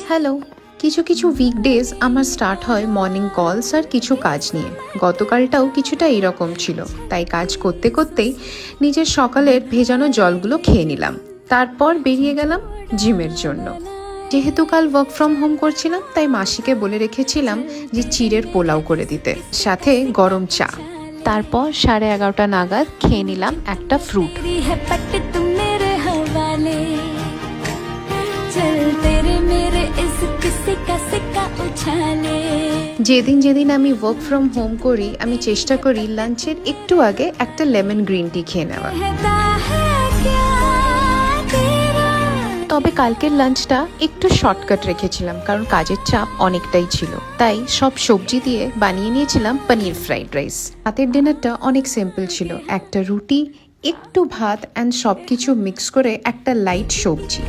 Hello. কিছু কিছু weekdays আমার স্টার্ট হয় মর্নিং কলস আর কিছু কাজ নিয়ে। গতকালটাও কিছুটা এরকম ছিল, তাই কাজ করতে করতেই নিজের সকালের ভেজানো জলগুলো খেয়ে নিলাম। তারপর বেরিয়ে গেলাম জিমের জন্য। যেহেতু কাল ওয়ার্ক ফ্রম হোম করছিলাম, তাই মাসিকে বলে রেখেছিলাম যে চিড়ের পোলাও করে দিতে, সাথে গরম চা। তারপর 11:30 নাগাদ খেয়ে নিলাম একটা ফ্রুট। যেদিন যেদিন আমি ওয়ার্ক ফ্রম হোম করি, আমি চেষ্টা করি লাঞ্চের একটু আগে একটা লেমন গ্রিন টি খেয়ে নেওয়া। তবে কালকের লাঞ্চটা একটু শর্টকাট রেখেছিলাম, কারণ কাজের চাপ অনেকটাই ছিল। তাই সব সবজি দিয়ে বানিয়ে নিয়েছিলাম পনির ফ্রাইড রাইস। রাতের ডিনারটা অনেক সিম্পল ছিল, একটা রুটি, একটু ভাত অ্যান্ড সব কিছু মিক্স করে একটা লাইট সবজি।